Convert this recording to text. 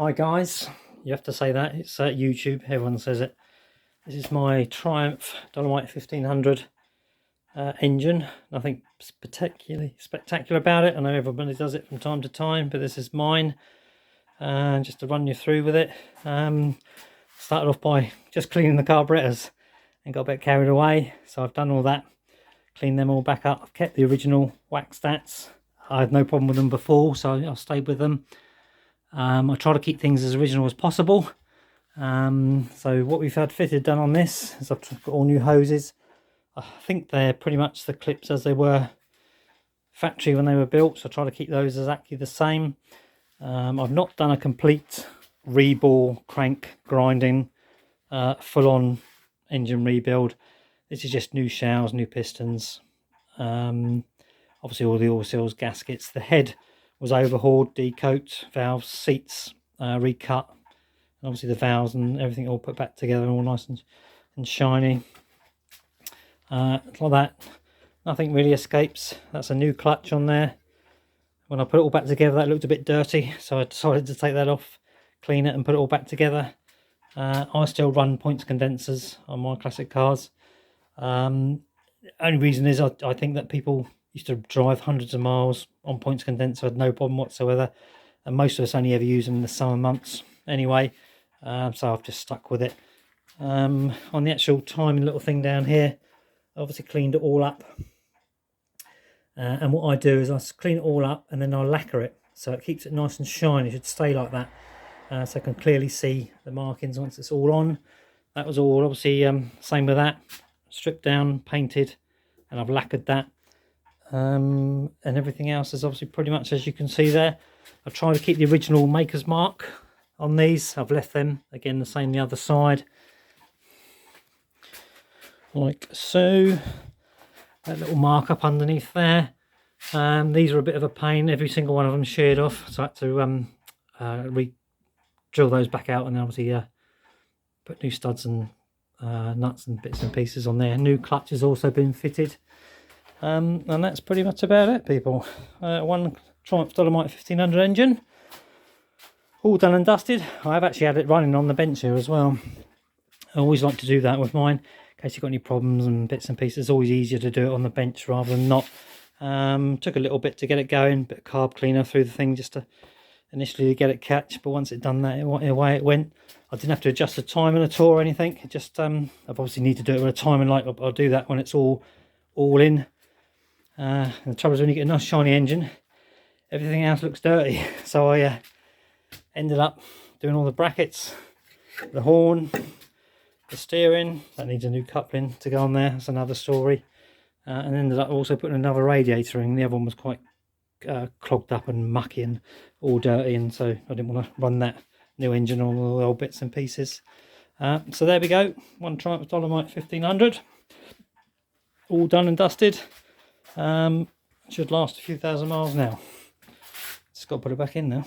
Hi guys, you have to say that, it's YouTube, everyone says it. This is my Triumph Dolomite 1500 engine. Nothing particularly spectacular about it. I know everybody does it from time to time, but this is mine. Just to run you through with it. Started off by just cleaning the carburetors and got a bit carried away, so I've done all that, cleaned them all back up. I've kept the original wax stats. I had no problem with them before, so I stayed with them. I try to keep things as original as possible. So what we've had fitted done on this is I've got all new hoses. I think they're pretty much the clips as they were factory when they were built, so I try to keep those exactly the same. I've not done a complete rebore, crank, grinding, full-on engine rebuild. This is just new showers, new pistons, obviously all the oil seals, gaskets. The head was overhauled, decoat, valves, seats recut, and obviously the valves and everything all put back together, all nice and shiny. Like that, nothing really escapes. That's a new clutch on there. When I put it all back together, that looked a bit dirty, so I decided to take that off, clean it and put it all back together. I still run points condensers on my classic cars. Only reason is I think that people used to drive hundreds of miles on points condenser, had no problem whatsoever, and most of us only ever use them in the summer months anyway, so I've just stuck with it. On the actual timing little thing down here, obviously cleaned it all up, and what I do is I clean it all up and then I lacquer it so it keeps it nice and shiny. It should stay like that, so I can clearly see the markings once it's all on. That was all obviously same with that, stripped down, painted, and I've lacquered that. And everything else is obviously pretty much as you can see there. I try to keep the original maker's mark on these. I've left them again the same the other side, like so. That little mark up underneath there. These are a bit of a pain. Every single one of them sheared off, so I had to re-drill those back out, and obviously put new studs and nuts and bits and pieces on there. New clutch has also been fitted. And that's pretty much about it, people. One Triumph Dolomite 1500 engine, all done and dusted. I've actually had it running on the bench here as well. I always like to do that with mine, in case you've got any problems and bits and pieces. It's always easier to do it on the bench rather than not. Took a little bit to get it going, bit of carb cleaner through the thing just to initially get it catch, but once it done that, away it went. I didn't have to adjust the timing at all or anything. It just I've obviously need to do it with a timing light. I'll do that when it's all in. And the trouble is, when you get a nice shiny engine, everything else looks dirty. So I ended up doing all the brackets, the horn, the steering. That needs a new coupling to go on there. That's another story. And ended up also putting another radiator in. The other one was quite clogged up and mucky and all dirty, and so I didn't want to run that new engine on all the old bits and pieces. So there we go. One Triumph Dolomite 1500, all done and dusted. Should last a few thousand miles now. Just got to put it back in now.